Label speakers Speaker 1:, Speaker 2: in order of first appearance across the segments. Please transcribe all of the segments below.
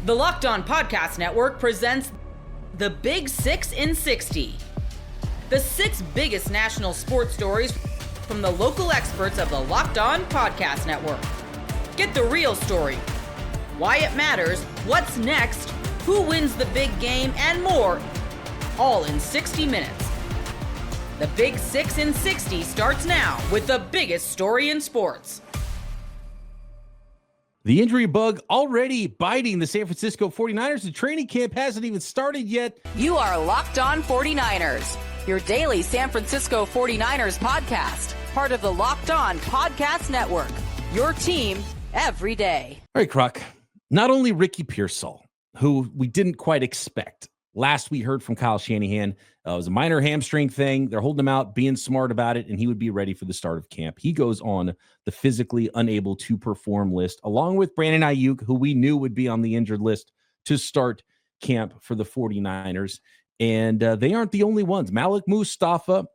Speaker 1: The Locked On Podcast Network presents the Big 6 in 60. The 6 biggest national sports stories from the local experts of the Locked On Podcast Network. Get the real story, why it matters, what's next, who wins the big game, and more, all in 60 minutes. The Big 6 in 60 starts now with the biggest story in sports.
Speaker 2: The injury bug already biting the San Francisco 49ers. The training camp hasn't even started yet.
Speaker 1: You are Locked On 49ers, your daily San Francisco 49ers podcast, part of the Locked On Podcast Network, your team every day.
Speaker 2: All right, Croc. Not only Ricky Pearsall, who we didn't quite expect. Last we heard from Kyle Shanahan, it was a minor hamstring thing. They're holding him out, being smart about it, and he would be ready for the start of camp. He goes on the physically unable to perform list, along with Brandon Aiyuk, who we knew would be on the injured list to start camp for the 49ers. And they aren't the only ones. Malik Mustafa,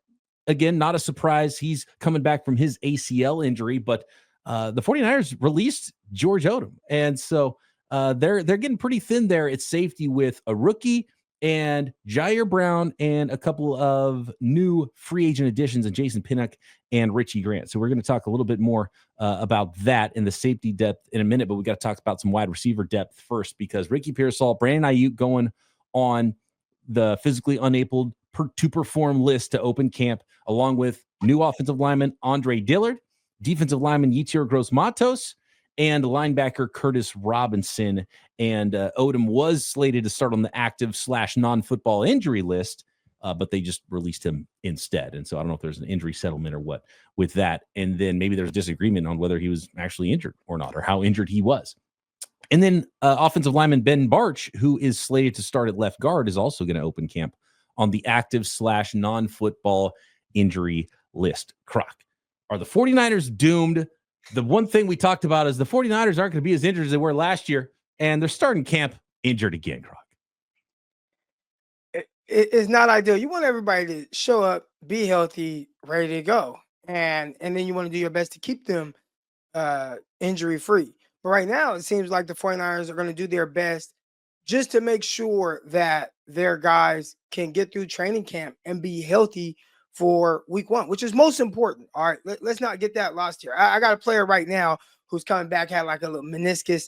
Speaker 2: again, not a surprise. He's coming back from his ACL injury, but the 49ers released George Odom. And so they're getting pretty thin there at safety with a rookie and Jair Brown and a couple of new free agent additions and Jason Pinnock and Richie Grant. So we're going to talk a little bit more about that in the safety depth in a minute, but we got to talk about some wide receiver depth first, because Ricky Pearsall, Brandon Aiyuk going on the physically unable to perform list to open camp, along with new offensive lineman Andre Dillard, defensive lineman Yetur Gross-Matos, and linebacker Curtis Robinson. And Odom was slated to start on the active / non-football injury list, but they just released him instead. And so I don't know if there's an injury settlement or what with that. And then maybe there's disagreement on whether he was actually injured or not, or how injured he was. And then offensive lineman Ben Barch, who is slated to start at left guard, is also going to open camp on the active / non-football injury list. Croc, are the 49ers doomed? The one thing we talked about is the 49ers aren't going to be as injured as they were last year, and they're starting camp injured again, Croc.
Speaker 3: It's not ideal. You want everybody to show up, be healthy, ready to go. And then you want to do your best to keep them injury-free. But right now, it seems like the 49ers are going to do their best just to make sure that their guys can get through training camp and be healthy for week 1, which is most important. All right, let's not get that lost here. I got a player right now who's coming back, had like a little meniscus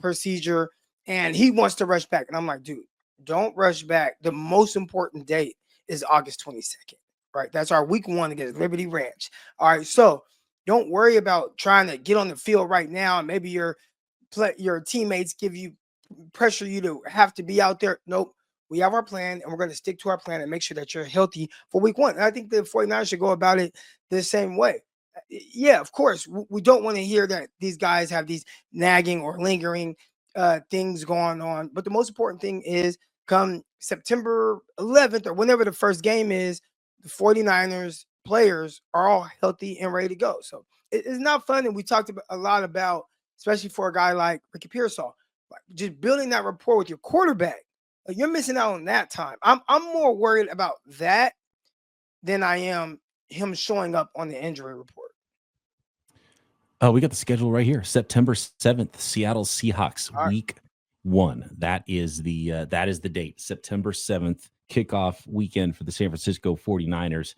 Speaker 3: procedure, and he wants to rush back. And I'm like, dude, don't rush back. The most important date is August 22nd, right? That's our week 1 against Liberty Ranch. All right, so don't worry about trying to get on the field right now, and maybe your teammates pressure you to have to be out there. Nope. We have our plan, and we're going to stick to our plan and make sure that you're healthy for week 1. And I think the 49ers should go about it the same way. Yeah, of course, we don't want to hear that these guys have these nagging or lingering things going on. But the most important thing is, come September 11th or whenever the first game is, the 49ers players are all healthy and ready to go. So it's not fun. And we talked a lot about, especially for a guy like Ricky Pearsall, like just building that rapport with your quarterback. You're missing out on that time. I'm more worried about that than I am him showing up on the injury report.
Speaker 2: We got the schedule right here. September 7th, Seattle Seahawks, week 1. That is the date. September 7th, kickoff weekend for the San Francisco 49ers.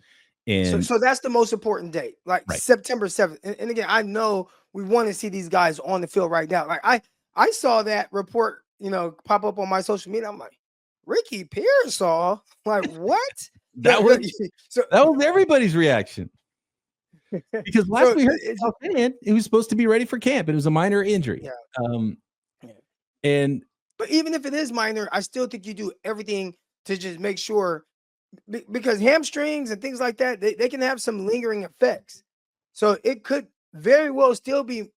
Speaker 2: And
Speaker 3: so that's the most important date, like right. September 7th. And again, I know we want to see these guys on the field right now. Like I saw that report, pop up on my social media. I'm like, Ricky Pearsall? Like, what?
Speaker 2: that was everybody's reaction. Because last we heard he was supposed to be ready for camp. It was a minor injury.
Speaker 3: Yeah. But even if it is minor, I still think you do everything to just make sure, because hamstrings and things like that, they can have some lingering effects. So it could very well still be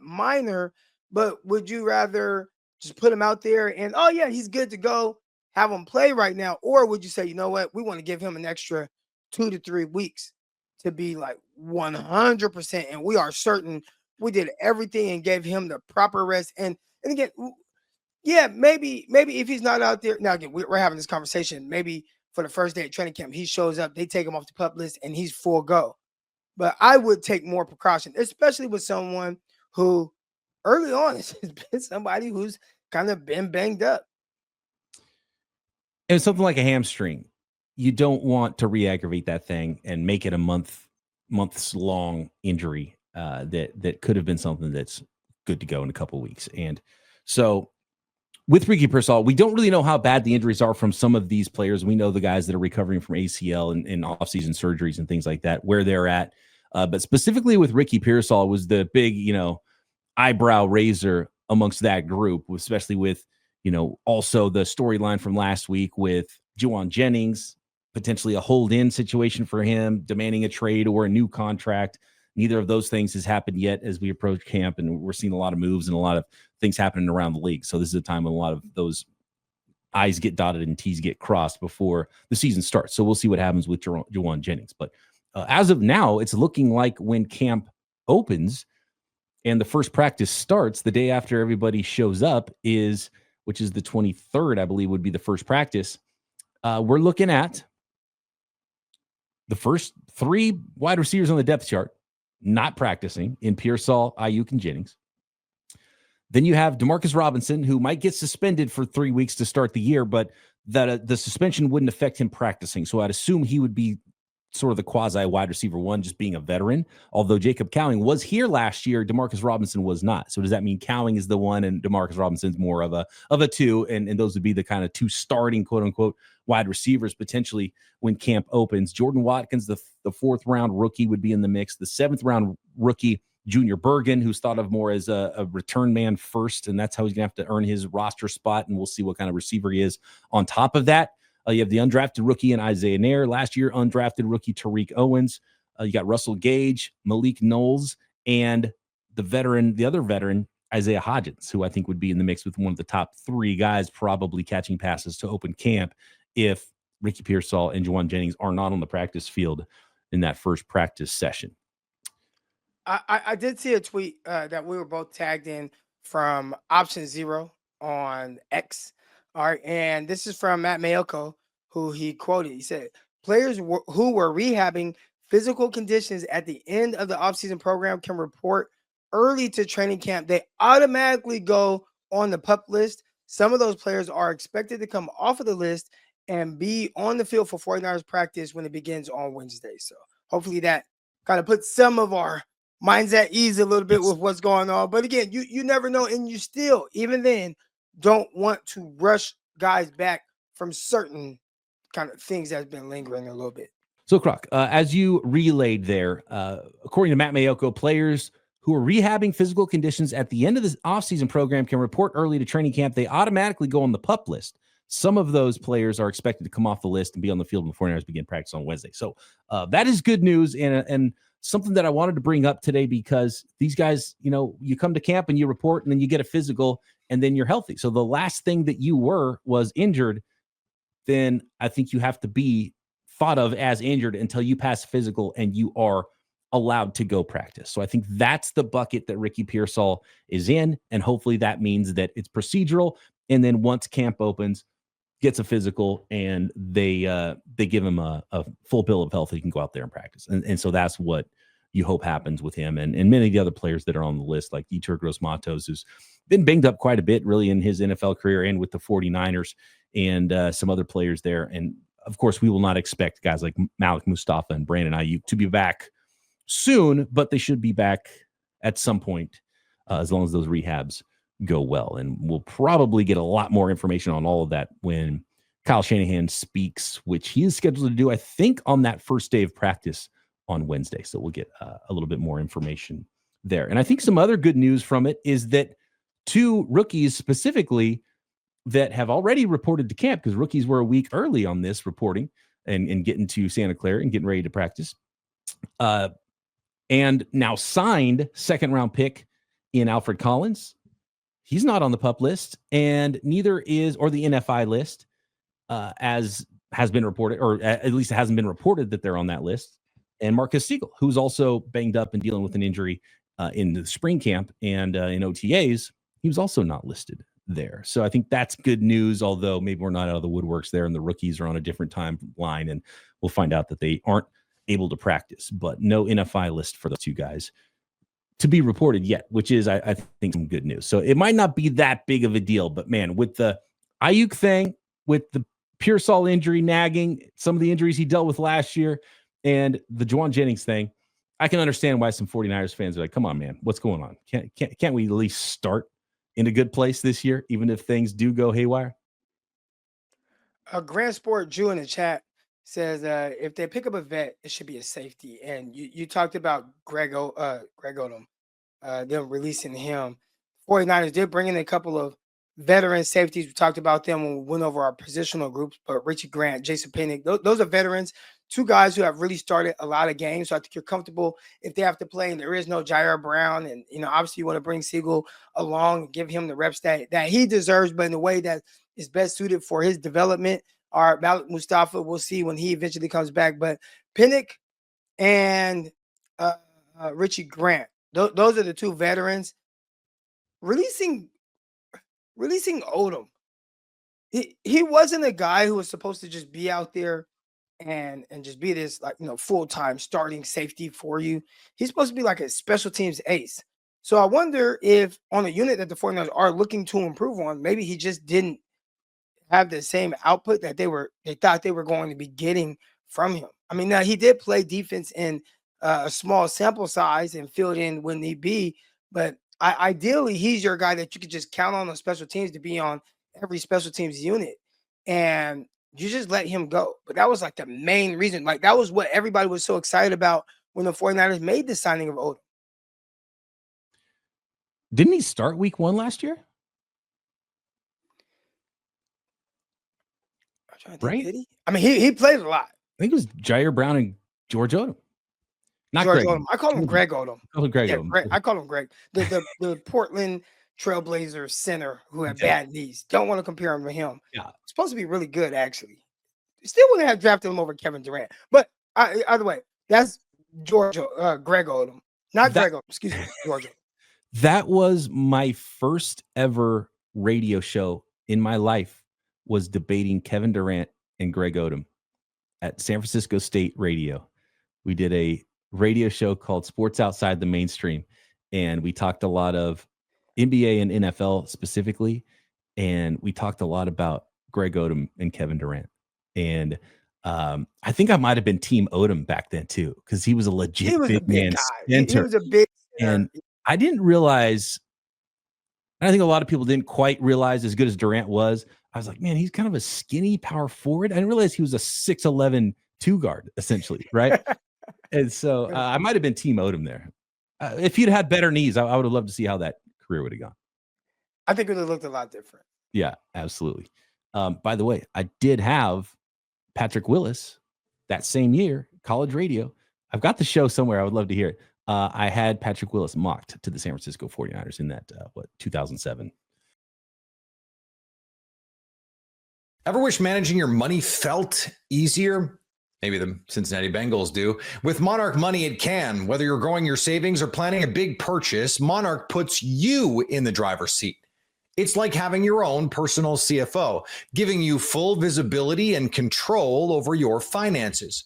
Speaker 3: minor, but would you rather just put him out there and, oh yeah, he's good to go, have him play right now? Or would you say, you know what, we want to give him an extra 2 to 3 weeks to be like 100%, and we are certain we did everything and gave him the proper rest? And again, yeah, maybe if he's not out there now, again, we're having this conversation, maybe for the first day of training camp, he shows up, they take him off the PUP list, and he's full go. But I would take more precaution, especially with someone who early on, it's been somebody who's kind of been banged up.
Speaker 2: And something like a hamstring, you don't want to re-aggravate that thing and make it a months long injury that could have been something that's good to go in a couple of weeks. And so with Ricky Pearsall, we don't really know how bad the injuries are from some of these players. We know the guys that are recovering from ACL and off-season surgeries and things like that, where they're at. But specifically with Ricky Pearsall was the big, eyebrow raiser amongst that group, especially with, also the storyline from last week with Juwan Jennings, potentially a hold-in situation for him, demanding a trade or a new contract. Neither of those things has happened yet as we approach camp, and we're seeing a lot of moves and a lot of things happening around the league. So this is a time when a lot of those I's get dotted and T's get crossed before the season starts. So we'll see what happens with Juwan Jennings. But as of now, it's looking like when camp opens and the first practice starts, the day after everybody shows up which is the 23rd, I believe, would be the first practice. We're looking at the first 3 wide receivers on the depth chart not practicing in Pearsall, Aiyuk, and Jennings. Then you have Demarcus Robinson, who might get suspended for 3 weeks to start the year, but the suspension wouldn't affect him practicing. So I'd assume he would be sort of the quasi wide receiver one, just being a veteran. Although Jacob Cowing was here last year, Demarcus Robinson was not. So does that mean Cowing is the one and Demarcus Robinson's more of a two? And those would be the kind of 2 starting quote unquote wide receivers potentially when camp opens. Jordan Watkins, the 4th round rookie, would be in the mix. The 7th round rookie, Junior Bergen, who's thought of more as a return man first, and that's how he's going to have to earn his roster spot, and we'll see what kind of receiver he is on top of that. You have the undrafted rookie in Isaiah Nair. Last year, undrafted rookie Tariq Owens. You got Russell Gage, Malik Knowles, and the other veteran, Isaiah Hodgins, who I think would be in the mix with one of the top 3 guys probably catching passes to open camp if Ricky Pearsall and Juwan Jennings are not on the practice field in that first practice session.
Speaker 3: I did see a tweet that we were both tagged in from Option Zero on X. All right, and this is from Matt Mayoko, who he quoted. He said, players who were rehabbing physical conditions at the end of the offseason program can report early to training camp. They automatically go on the PUP list. Some of those players are expected to come off of the list and be on the field for 49ers practice when it begins on Wednesday. So hopefully that kind of puts some of our minds at ease a little bit with what's going on. But again, you never know, and you still, even then, don't want to rush guys back from certain kind of things that's been lingering a little bit.
Speaker 2: So, Croc, as you relayed there, according to Matt Mayoko, players who are rehabbing physical conditions at the end of the offseason program can report early to training camp. They automatically go on the PUP list. Some of those players are expected to come off the list and be on the field when the 49ers begin practice on Wednesday. So that is good news and something that I wanted to bring up today because these guys, you come to camp and you report and then you get a physical and then you're healthy. So the last thing that you was injured, then I think you have to be thought of as injured until you pass physical and you are allowed to go practice. So I think that's the bucket that Ricky Pearsall is in. And hopefully that means that it's procedural. And then once camp opens, gets a physical and they give him a full bill of health. He can go out there and practice. And so that's what you hope happens with him. And many of the other players that are on the list, like Yetur Gross-Matos, who's been banged up quite a bit really in his NFL career and with the 49ers and some other players there. And of course, we will not expect guys like Malik Mustafa and Brandon Aiyuk to be back soon, but they should be back at some point as long as those rehabs go well. And we'll probably get a lot more information on all of that when Kyle Shanahan speaks, which he is scheduled to do, I think, on that first day of practice on Wednesday. So we'll get a little bit more information there. And I think some other good news from it is that 2 rookies specifically that have already reported to camp, because rookies were a week early on this reporting and getting to Santa Clara and getting ready to practice. And now signed 2nd round pick in Alfred Collins. He's not on the PUP list, and neither is, or the NFI list, as has been reported, or at least it hasn't been reported that they're on that list. And Marcus Siegel, who's also banged up and dealing with an injury in the spring camp and in OTAs, he was also not listed there. So I think that's good news, although maybe we're not out of the woodworks there and the rookies are on a different timeline, and we'll find out that they aren't able to practice, but no NFI list for those 2 guys to be reported yet, which is, I think, some good news. So it might not be that big of a deal, but man, with the Aiyuk thing, with the Pearsall injury nagging, some of the injuries he dealt with last year, and the Juwan Jennings thing, I can understand why some 49ers fans are like, come on, man, what's going on? Can't we at least start in a good place this year, even if things do go haywire?
Speaker 3: Grand Sport Jew in the chat says if they pick up a vet, it should be a safety. And you talked about Greg Odom, them releasing him. 49ers did bring in a couple of veteran safeties. We talked about them when we went over our positional groups, but Richie Grant, Jason Pinnick, those are veterans, two guys who have really started a lot of games. So I think you're comfortable if they have to play and there is no Jair Brown. And, obviously you want to bring Siegel along and give him the reps that he deserves, but in a way that is best suited for his development. Our Malik Mustafa, we'll see when he eventually comes back. But Pinnick and Richie Grant, those are the two veterans. Releasing Odom, he wasn't a guy who was supposed to just be out there and just be this full-time starting safety for you. He's supposed to be like a special teams ace. So I wonder if on a unit that the 49ers are looking to improve on, maybe he just didn't have the same output that they thought they were going to be getting from him. I mean, now he did play defense in a small sample size and filled in when need be, but ideally he's your guy that you could just count on special teams to be on every special teams unit, and you just let him go. But that was like the main reason. Like that was what everybody was so excited about when the 49ers made the signing of Odom.
Speaker 2: Didn't he start week 1 last year? Right?
Speaker 3: Did he? I mean, he played a lot.
Speaker 2: I think it was Jair Brown and George Odom. Not
Speaker 3: George
Speaker 2: Greg
Speaker 3: Odom. I call him Greg Odom.
Speaker 2: Odom.
Speaker 3: I call him Greg. The Portland Trailblazers center who had bad knees. Don't want to compare him to him.
Speaker 2: Yeah.
Speaker 3: Supposed to be really good, actually. Still wouldn't have drafted him over Kevin Durant. But either way, that's Greg Odom. Not Greg Odom. Excuse me, George Odom.
Speaker 2: That was my first ever radio show in my life, was debating Kevin Durant and Greg Odom at San Francisco State Radio. We did a radio show called Sports Outside the Mainstream, and we talked a lot of NBA and NFL specifically, and we talked a lot about Greg Odom and Kevin Durant. And I think I might have been Team Odom back then too, because he was a legit big man center.
Speaker 3: He was a big center.
Speaker 2: And I didn't realize, and I think a lot of people didn't quite realize, as good as Durant was, I was like, man, he's kind of a skinny power forward. I didn't realize he was a 6'11" two guard, essentially, right? And so I might have been Team Odom there. If he'd had better knees, I would have loved to see how that career would have gone.
Speaker 3: I think it would have looked a lot different.
Speaker 2: Yeah, absolutely. By the way, I did have Patrick Willis that same year, college radio. I've got the show somewhere. I would love to hear it. I had Patrick Willis mocked to the San Francisco 49ers in that, 2007.
Speaker 4: Ever wish managing your money felt easier? Maybe the Cincinnati Bengals do. With Monarch Money, it can. Whether you're growing your savings or planning a big purchase, Monarch puts you in the driver's seat. It's like having your own personal CFO, giving you full visibility and control over your finances.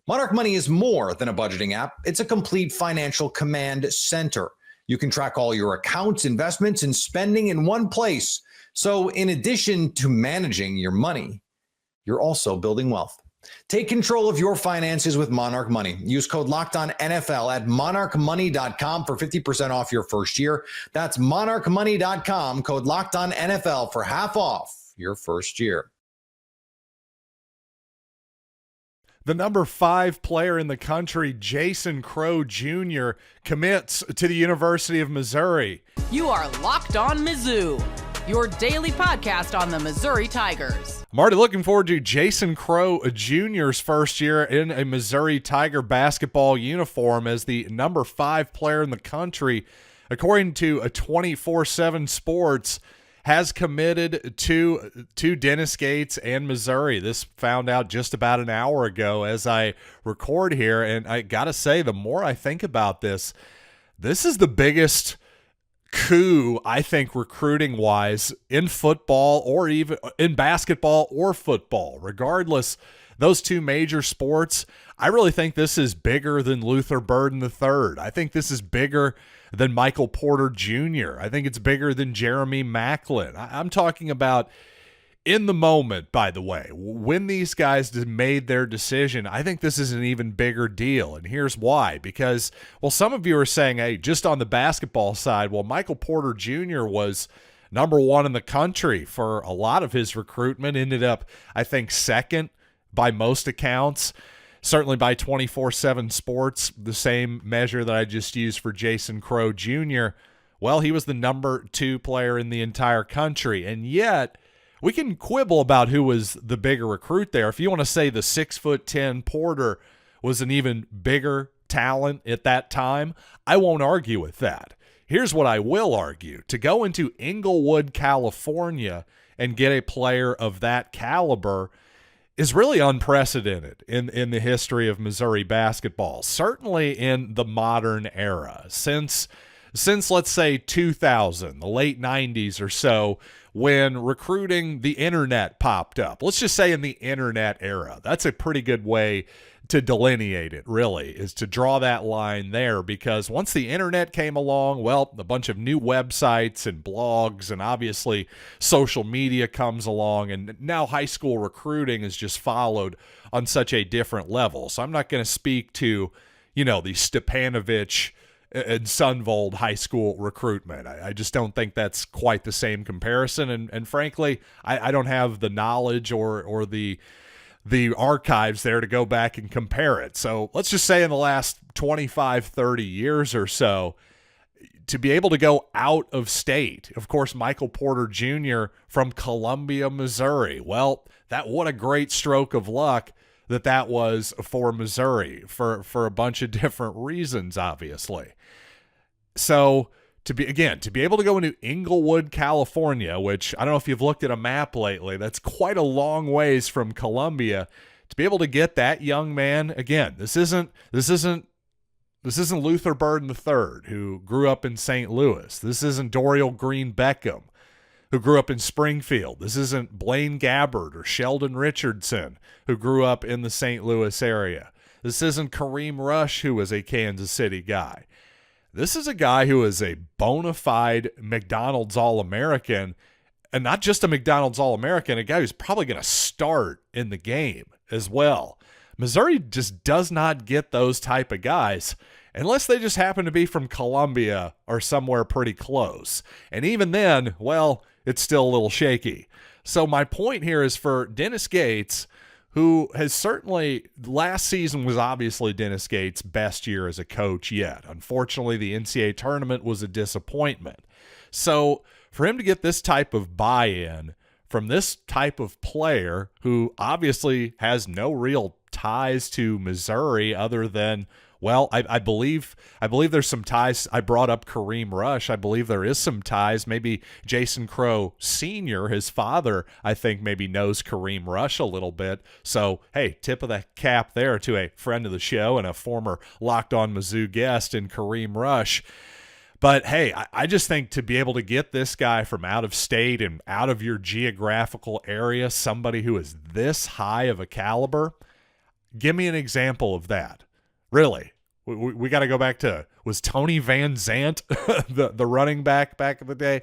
Speaker 4: Monarch Money is more than a budgeting app. It's a complete financial command center. You can track all your accounts, investments, and spending in one place. So in addition to managing your money, you're also building wealth. Take control of your finances with Monarch Money. Use code LOCKEDONNFL at monarchmoney.com for 50% off your first year. That's monarchmoney.com, code LOCKEDONNFL for half off your first year.
Speaker 5: The number 5 player in the country, Jason Crow Jr., commits to the University of Missouri.
Speaker 1: You are Locked On Mizzou, your daily podcast on the Missouri Tigers.
Speaker 5: I'm already looking forward to Jason Crow Jr.'s first year in a Missouri Tiger basketball uniform as the number 5 player in the country, according to a 24/7 Sports, has committed to Dennis Gates and Missouri. This found out just about an hour ago as I record here, and I gotta say, the more I think about this is the biggest coup, I think, recruiting-wise in football or even in basketball or football. Regardless, those two major sports, I really think this is bigger than Luther Burden III. I think this is bigger than Michael Porter Jr. I think it's bigger than Jeremy Maclin. I'm talking about in the moment, by the way, when these guys made their decision, I think this is an even bigger deal. And here's why. Because, well, some of you are saying, hey, just on the basketball side, well, Michael Porter Jr. was number one in the country for a lot of his recruitment, ended up, I think, second by most accounts, certainly by 24/7 Sports, the same measure that I just used for Jason Crow Jr. Well, he was the number 2 player in the entire country. And yet, we can quibble about who was the bigger recruit there. If you want to say the 6'10" Porter was an even bigger talent at that time, I won't argue with that. Here's what I will argue. To go into Inglewood, California, and get a player of that caliber is really unprecedented in the history of Missouri basketball, certainly in the modern era. Since let's say 2000, the late 90s or so, when recruiting, the internet popped up. Let's just say in the internet era. That's a pretty good way to delineate it, really, is to draw that line there, because once the internet came along, well, a bunch of new websites and blogs, and obviously social media comes along, and now high school recruiting is just followed on such a different level. So I'm not going to speak to, the Stepanovich and Sunvold high school recruitment. I just don't think that's quite the same comparison. And frankly, I don't have the knowledge or the archives there to go back and compare it. So let's just say in the last 25, 30 years or so, to be able to go out of state, of course, Michael Porter Jr. from Columbia, Missouri. Well, what a great stroke of luck that was for Missouri for a bunch of different reasons, obviously. So to be able to go into Inglewood, California, which I don't know if you've looked at a map lately, that's quite a long ways from Columbia. To be able to get that young man, again, this isn't Luther Burden III, who grew up in St. Louis. This isn't Dorial Green Beckham, who grew up in Springfield. This isn't Blaine Gabbard or Sheldon Richardson, who grew up in the St. Louis area. This isn't Kareem Rush, who was a Kansas City guy. This is a guy who is a bona fide McDonald's All-American, and not just a McDonald's All-American, a guy who's probably going to start in the game as well. Missouri just does not get those type of guys unless they just happen to be from Columbia or somewhere pretty close. And even then, well, it's still a little shaky. So my point here is for Dennis Gates, who has certainly, last season was obviously Dennis Gates' best year as a coach yet. Unfortunately, the NCAA tournament was a disappointment. So for him to get this type of buy-in from this type of player who obviously has no real ties to Missouri other than, well, I believe there's some ties. I brought up Kareem Rush. I believe there is some ties. Maybe Jason Crow Sr., his father, I think maybe knows Kareem Rush a little bit. So, hey, tip of the cap there to a friend of the show and a former Locked On Mizzou guest in Kareem Rush. But, hey, I just think to be able to get this guy from out of state and out of your geographical area, somebody who is this high of a caliber, give me an example of that. Really. We got to go back to, was Tony Van Zandt the running back in the day?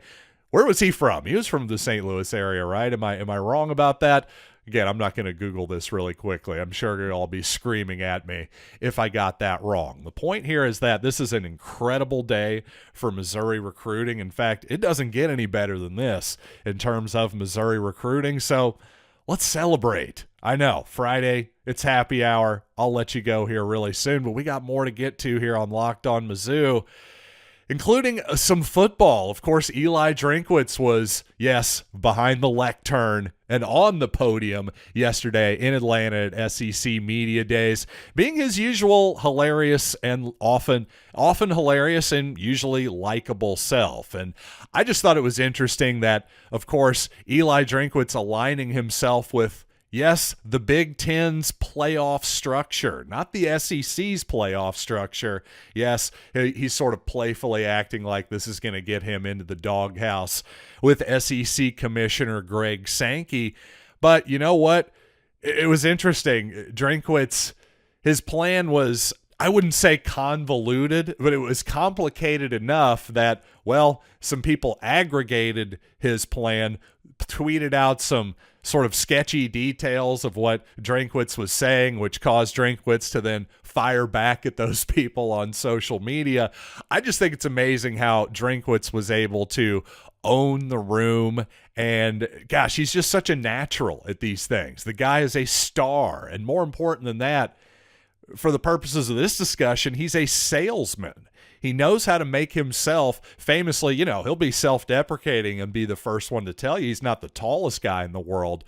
Speaker 5: Where was he from? He was from the St. Louis area, right? Am I wrong about that? Again, I'm not going to Google this really quickly. I'm sure you'll all be screaming at me if I got that wrong. The point here is that this is an incredible day for Missouri recruiting. In fact, it doesn't get any better than this in terms of Missouri recruiting. So let's celebrate. I know, Friday, it's happy hour. I'll let you go here really soon, but we got more to get to here on Locked On Mizzou, including some football. Of course, Eli Drinkwitz was, yes, behind the lectern and on the podium yesterday in Atlanta at SEC Media Days, being his usual hilarious and often hilarious and usually likable self. And I just thought it was interesting that, of course, Eli Drinkwitz aligning himself with, yes, the Big Ten's playoff structure, not the SEC's playoff structure. Yes, he's sort of playfully acting like this is going to get him into the doghouse with SEC Commissioner Greg Sankey. But you know what? it was interesting. Drinkwitz, his plan was, I wouldn't say convoluted, but it was complicated enough that, well, some people aggregated his plan, tweeted out some sort of sketchy details of what Drinkwitz was saying, which caused Drinkwitz to then fire back at those people on social media. I just think it's amazing how Drinkwitz was able to own the room, and gosh, he's just such a natural at these things. The guy is a star, and more important than that, for the purposes of this discussion, he's a salesman. He knows how to make himself, famously, he'll be self-deprecating and be the first one to tell you he's not the tallest guy in the world,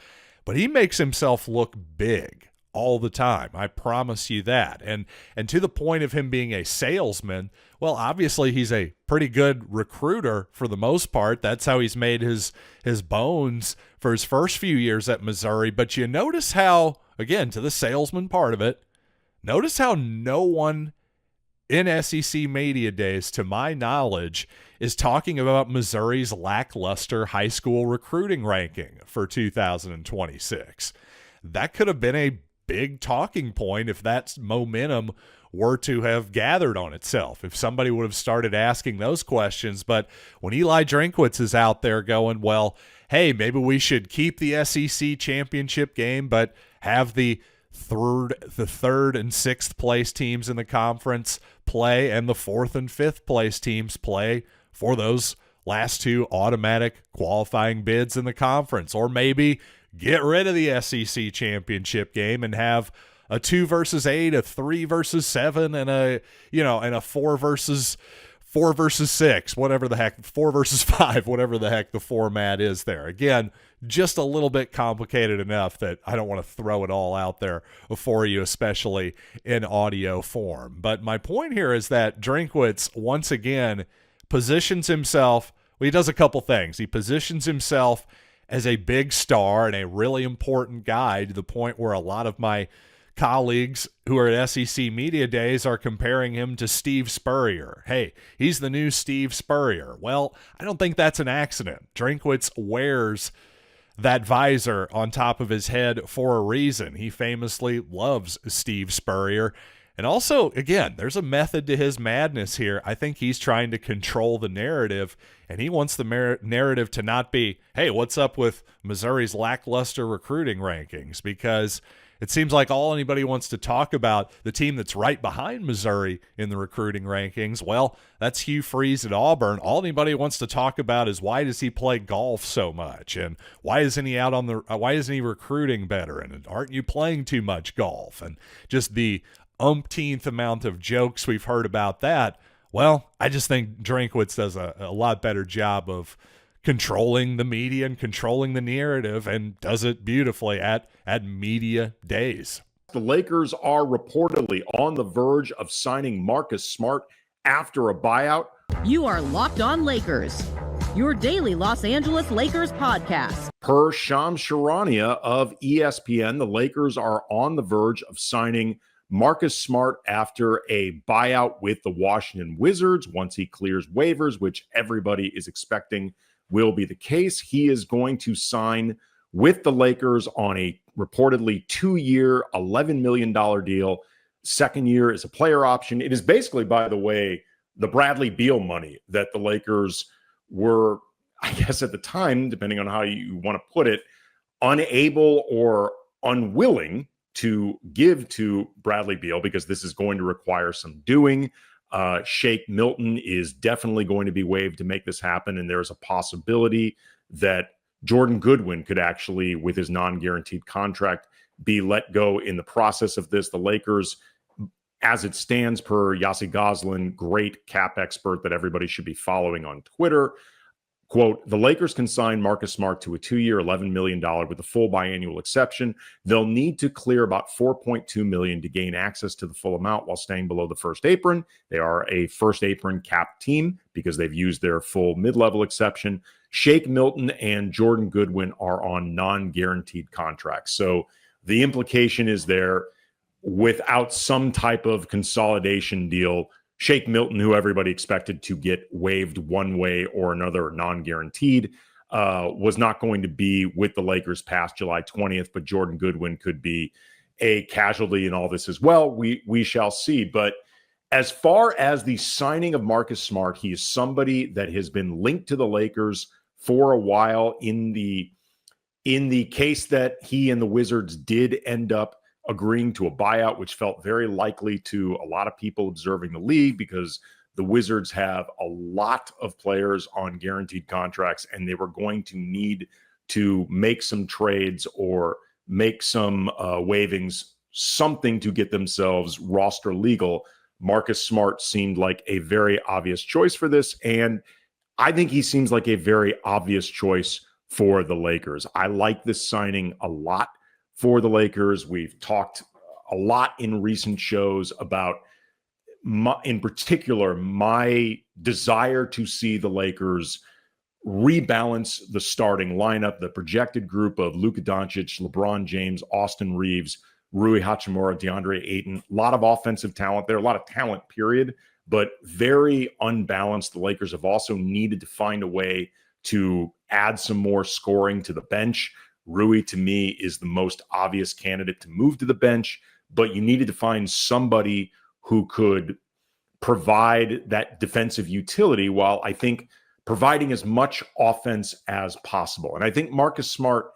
Speaker 5: but he makes himself look big all the time. I promise you that. And to the point of him being a salesman, well, obviously he's a pretty good recruiter for the most part. That's how he's made his bones for his first few years at Missouri. But you notice how, again, to the salesman part of it, notice how no one in SEC media days, to my knowledge, is talking about Missouri's lackluster high school recruiting ranking for 2026. That could have been a big talking point if that momentum were to have gathered on itself, if somebody would have started asking those questions. But when Eli Drinkwitz is out there going, well, hey, maybe we should keep the SEC championship game, but have the third and sixth place teams in the conference play and the fourth and fifth place teams play for those last two automatic qualifying bids in the conference. Or maybe get rid of the SEC championship game and have a 2 versus 8, a 3 versus 7, and a 4 versus 6, whatever the heck, 4 versus 5, whatever the heck the format is there. Again, just a little bit complicated enough that I don't want to throw it all out there for you, especially in audio form. But my point here is that Drinkwitz, once again, positions himself, well, he does a couple things. He positions himself as a big star and a really important guy, to the point where a lot of my colleagues who are at SEC Media Days are comparing him to Steve Spurrier. Hey, he's the new Steve Spurrier. Well, I don't think that's an accident. Drinkwitz wears that visor on top of his head for a reason. He famously loves Steve Spurrier. And also, again, there's a method to his madness here. I think he's trying to control the narrative, and he wants the narrative to not be, hey, what's up with Missouri's lackluster recruiting rankings? Because it seems like all anybody wants to talk about, the team that's right behind Missouri in the recruiting rankings, well, that's Hugh Freeze at Auburn. All anybody wants to talk about is, why does he play golf so much? And why isn't he recruiting better? And aren't you playing too much golf? And just the umpteenth amount of jokes we've heard about that. Well, I just think Drinkwitz does a lot better job of controlling the media and controlling the narrative, and does it beautifully at media days.
Speaker 6: The Lakers are reportedly on the verge of signing Marcus Smart after a buyout.
Speaker 7: You are Locked On Lakers, your daily Los Angeles Lakers podcast.
Speaker 6: Per Shams Charania of ESPN, the Lakers are on the verge of signing Marcus Smart after a buyout with the Washington Wizards. Once he clears waivers, which everybody is expecting will be the case, he is going to sign with the Lakers on a reportedly 2-year, $11 million deal. Second year is a player option. It is basically, by the way, the Bradley Beal money that the Lakers were, I guess at the time, depending on how you want to put it, unable or unwilling to give to Bradley Beal, because this is going to require some doing. Shake Milton is definitely going to be waived to make this happen, and there's a possibility that Jordan Goodwin could actually, with his non-guaranteed contract, be let go in the process of this. The Lakers, as it stands, per Yossi Goslin, great cap expert that everybody should be following on Twitter, quote, the Lakers can sign Marcus Smart to a 2-year, $11 million with a full biannual exception. They'll need to clear about $4.2 million to gain access to the full amount while staying below the first apron. They are a first apron cap team because they've used their full mid-level exception. Shake Milton and Jordan Goodwin are on non-guaranteed contracts. So the implication is there, without some type of consolidation deal, Shake Milton, who everybody expected to get waived one way or another, non-guaranteed, was not going to be with the Lakers past July 20th, but Jordan Goodwin could be a casualty in all this as well. We shall see. But as far as the signing of Marcus Smart, he is somebody that has been linked to the Lakers for a while. In the case that he and the Wizards did end up agreeing to a buyout, which felt very likely to a lot of people observing the league, because the Wizards have a lot of players on guaranteed contracts, and they were going to need to make some trades or make some waivings, something to get themselves roster legal. Marcus Smart seemed like a very obvious choice for this, and I think he seems like a very obvious choice for the Lakers. I like this signing a lot for the Lakers. We've talked a lot in recent shows about in particular, my desire to see the Lakers rebalance the starting lineup, the projected group of Luka Doncic, LeBron James, Austin Reeves, Rui Hachimura, DeAndre Ayton. A lot of offensive talent there, a lot of talent, period, but very unbalanced. The Lakers have also needed to find a way to add some more scoring to the bench. Rui, to me, is the most obvious candidate to move to the bench, but you needed to find somebody who could provide that defensive utility while I think providing as much offense as possible. And I think Marcus Smart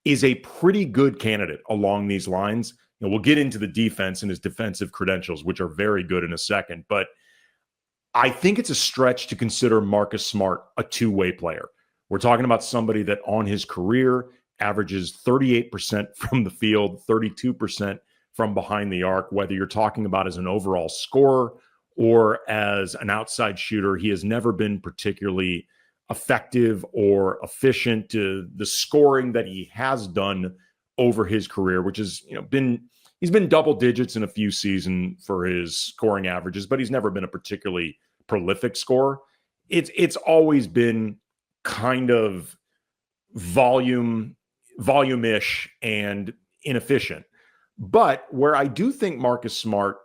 Speaker 6: is a pretty good candidate along these lines. You know, we'll get into the defense and his defensive credentials, which are very good in a second, but I think it's a stretch to consider Marcus Smart a two-way player. We're talking about somebody that on his career averages 38% from the field, 32% from behind the arc. Whether you're talking about as an overall scorer or as an outside shooter, he has never been particularly effective or efficient. The scoring that he has done over his career, which is, he's been double digits in a few seasons for his scoring averages, but he's never been a particularly prolific scorer. It's always been kind of volume-ish and inefficient. But where I do think Marcus Smart,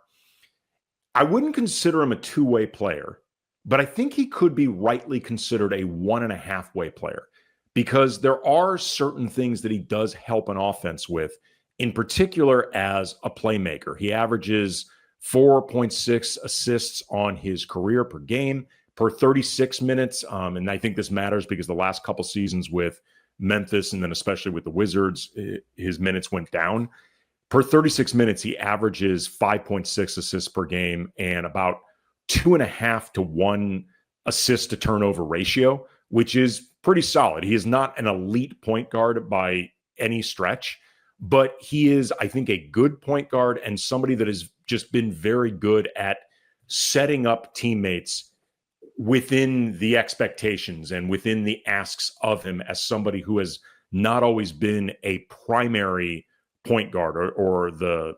Speaker 6: I wouldn't consider him a two-way player, but I think he could be rightly considered a 1.5-way player, because there are certain things that he does help an offense with, in particular as a playmaker. He averages 4.6 assists on his career per game per 36 minutes. And I think this matters because the last couple seasons with Memphis, and then especially with the Wizards, his minutes went down. Per 36 minutes, he averages 5.6 assists per game and about 2.5 to 1 assist to turnover ratio, which is pretty solid. He is not an elite point guard by any stretch, but he is, I think, a good point guard and somebody that has just been very good at setting up teammates within the expectations and within the asks of him as somebody who has not always been a primary point guard or the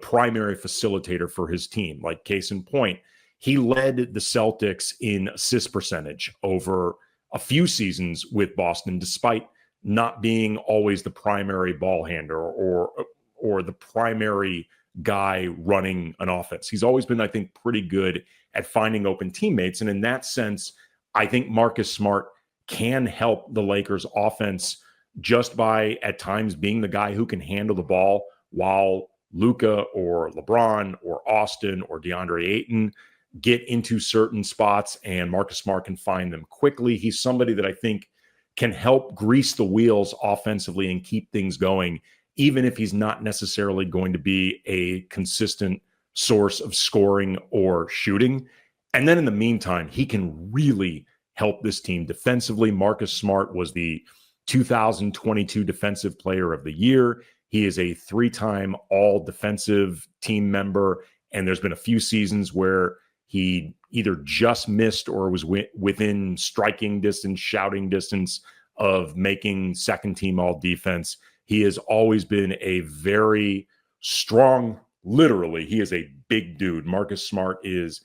Speaker 6: primary facilitator for his team. Like, case in point, he led the Celtics in assist percentage over a few seasons with Boston, despite not being always the primary ball handler or the primary guy running an offense. He's always been, I think, pretty good at finding open teammates. And in that sense, I think Marcus Smart can help the Lakers offense just by at times being the guy who can handle the ball while Luka or LeBron or Austin or DeAndre Ayton get into certain spots and Marcus Smart can find them quickly. He's somebody that I think can help grease the wheels offensively and keep things going, even if he's not necessarily going to be a consistent source of scoring or shooting. And then in the meantime, he can really help this team defensively. Marcus Smart was the 2022 Defensive Player of the Year. He is a 3-time all-defensive team member, and there's been a few seasons where he either just missed or was within striking distance, shouting distance of making second-team all-defense. He has always been a very strong, literally, he is a big dude. Marcus Smart is,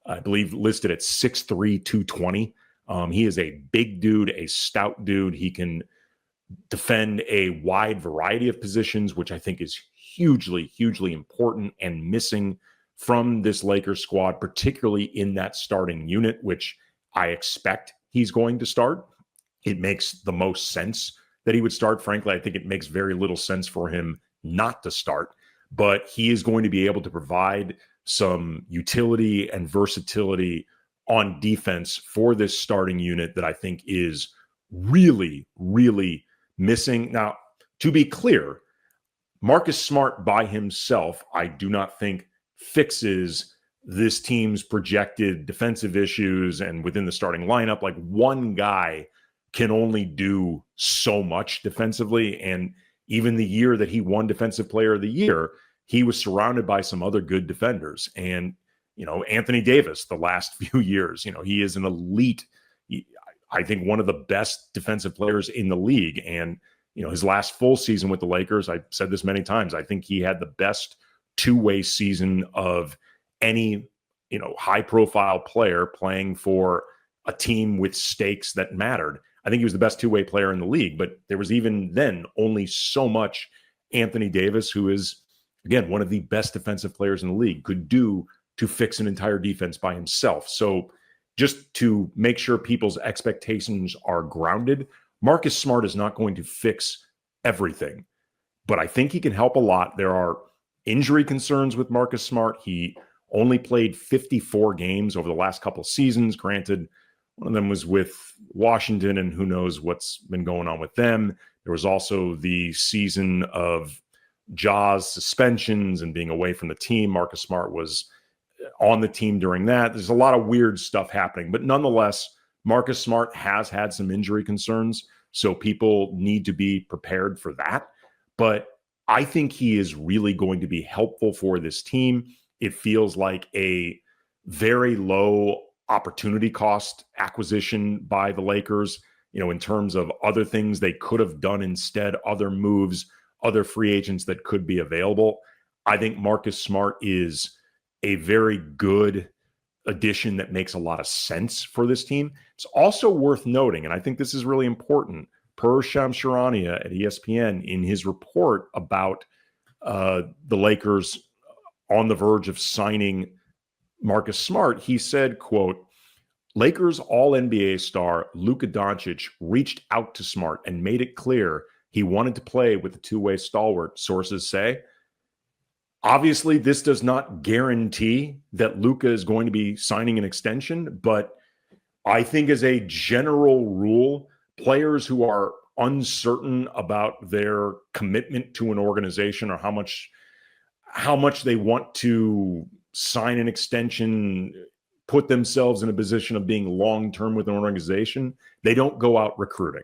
Speaker 6: I believe, listed at 6'3", 220. He is a big dude, a stout dude. He can defend a wide variety of positions, which I think is hugely, hugely important and missing from this Lakers squad, particularly in that starting unit, which I expect he's going to start. it makes the most sense that he would start. Frankly, I think it makes very little sense for him not to start, but he is going to be able to provide some utility and versatility on defense for this starting unit that I think is really, really missing. Now, to be clear, Marcus Smart by himself, I do not think fixes this team's projected defensive issues and within the starting lineup. Like, one guy can only do so much defensively. And even the year that he won Defensive Player of the Year, he was surrounded by some other good defenders. And, Anthony Davis, the last few years, he is an elite, I think one of the best defensive players in the league. And, his last full season with the Lakers, I've said this many times, I think he had the best two-way season of any, high profile player playing for a team with stakes that mattered. I think he was the best two-way player in the league, but there was even then only so much Anthony Davis, who is, again, one of the best defensive players in the league, could do to fix an entire defense by himself. So just to make sure people's expectations are grounded, Marcus Smart is not going to fix everything, but I think he can help a lot. There are injury concerns with Marcus Smart. He only played 54 games over the last couple of seasons. Granted, one of them was with Washington, and who knows what's been going on with them. There was also the season of Ja's suspensions and being away from the team. Marcus Smart was on the team during that. There's a lot of weird stuff happening, but nonetheless, Marcus Smart has had some injury concerns, so people need to be prepared for that. But I think he is really going to be helpful for this team. It feels like a very low opportunity cost acquisition by the Lakers, in terms of other things they could have done instead, other moves, other free agents that could be available. I think Marcus Smart is a very good addition that makes a lot of sense for this team. It's also worth noting, and I think this is really important, per Shams Charania at ESPN, in his report about the Lakers on the verge of signing Marcus Smart, he said, quote, Lakers All-NBA star Luka Doncic reached out to Smart and made it clear he wanted to play with the two-way stalwart, sources say. Obviously, this does not guarantee that Luka is going to be signing an extension, but I think as a general rule, players who are uncertain about their commitment to an organization or how much they want to sign an extension, put themselves in a position of being long-term with an organization, they don't go out recruiting.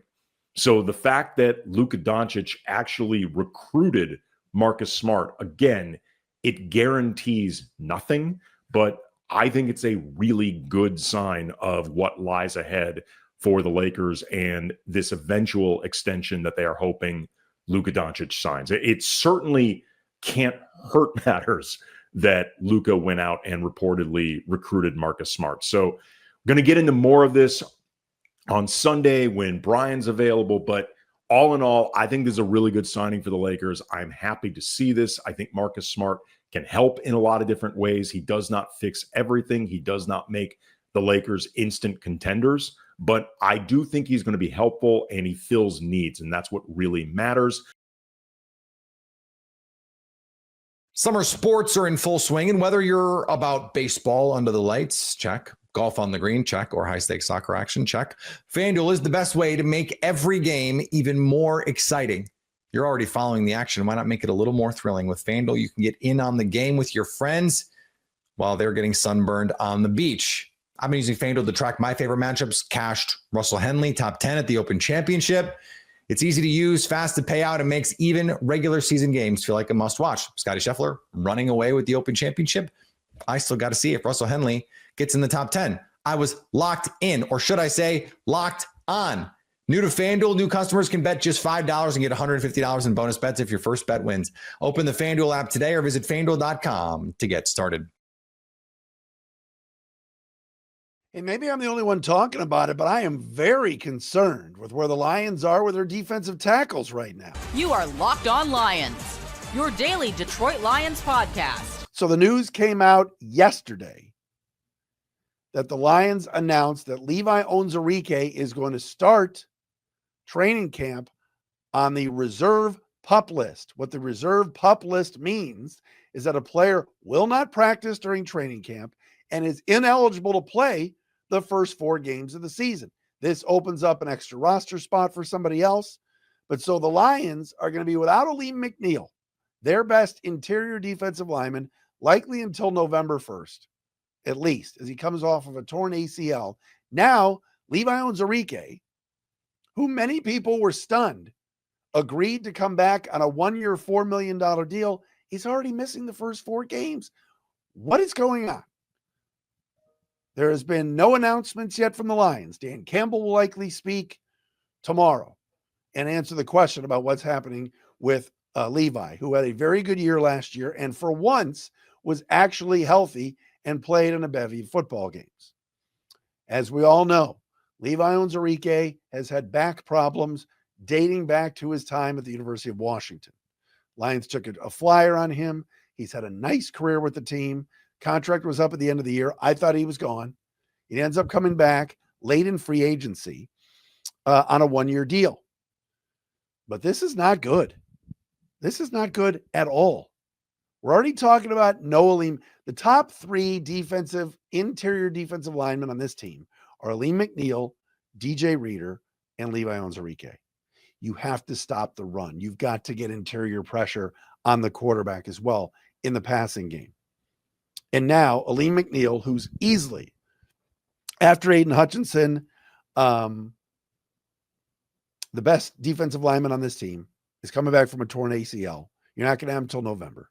Speaker 6: So the fact that Luka Doncic actually recruited Marcus Smart, again, it guarantees nothing, but I think it's a really good sign of what lies ahead for the Lakers and this eventual extension that they are hoping Luka Doncic signs. It certainly can't hurt matters that Luka went out and reportedly recruited Marcus Smart. So we're going to get into more of this on Sunday when Brian's available, but all in all, I think this is a really good signing for the Lakers. I'm happy to see this. I think Marcus Smart can help in a lot of different ways. He does not fix everything. He does not make the Lakers instant contenders, but I do think he's going to be helpful and he fills needs, and that's what really matters.
Speaker 4: Summer sports are in full swing, and whether you're about baseball under the lights, check. Golf on the green, check. Or high-stakes soccer action, check. FanDuel is the best way to make every game even more exciting. You're already following the action. Why not make it a little more thrilling? With FanDuel, you can get in on the game with your friends while they're getting sunburned on the beach. I've been using FanDuel to track my favorite matchups. Cashed Russell Henley, top 10 at the Open Championship. It's easy to use, fast to pay out, and makes even regular season games feel like a must-watch. Scottie Scheffler running away with the Open Championship. I still got to see if Russell Henley gets in the top 10. I was locked in, or should I say locked on. New to FanDuel, new customers can bet just $5 and get $150 in bonus bets if your first bet wins. Open the FanDuel app today or visit FanDuel.com to get started.
Speaker 8: And maybe I'm the only one talking about it, but I am very concerned with where the Lions are with their defensive tackles right now.
Speaker 1: You are Locked On Lions, your daily Detroit Lions podcast.
Speaker 8: So the news came out yesterday that the Lions announced that Levi Onwuzurike is going to start training camp on the reserve PUP list. What the reserve PUP list means is that a player will not practice during training camp and is ineligible to play the first 4 games of the season. This opens up an extra roster spot for somebody else. But so the Lions are going to be without Aiyuk McNeil, their best interior defensive lineman, likely until November 1st, at least, as he comes off of a torn ACL. Now, Levi Onwuzurike, who many people were stunned, agreed to come back on a 1-year, $4 million deal. He's already missing the first 4 games. What is going on? There has been no announcements yet from the Lions. Dan Campbell will likely speak tomorrow and answer the question about what's happening with Levi, who had a very good year last year and for once was actually healthy and played in a bevy of football games. As we all know, Levi Onwuzurike has had back problems dating back to his time at the University of Washington. Lions took a flyer on him. He's had a nice career with the team. Contract was up at the end of the year. I thought he was gone. He ends up coming back late in free agency on a 1-year deal. But this is not good. This is not good at all. We're already talking about Noah Aiyuk. The top 3 interior defensive linemen on this team are Aiyuk McNeil, DJ Reader, and Levi Onwuzurike. You have to stop the run. You've got to get interior pressure on the quarterback as well in the passing game. And now Aiyuk McNeil, who's easily, after Aiden Hutchinson, the best defensive lineman on this team, is coming back from a torn ACL. You're not going to have him until November.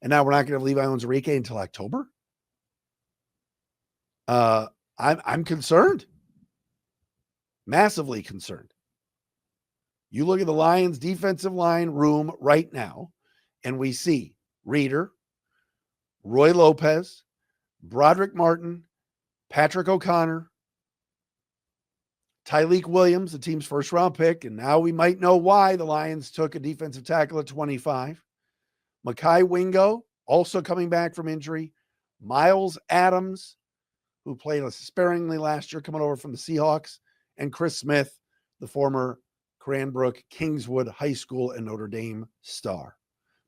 Speaker 8: And now we're not going to have Levi Onwuzurike until October. I'm concerned. Massively concerned. You look at the Lions defensive line room right now, and we see Reader, Roy Lopez, Broderick Martin, Patrick O'Connor, Tyleik Williams, the team's first-round pick, and now we might know why the Lions took a defensive tackle at 25. Mekhi Wingo, also coming back from injury. Miles Adams, who played sparingly last year, coming over from the Seahawks. And Chris Smith, the former Cranbrook, Kingswood High School, and Notre Dame star.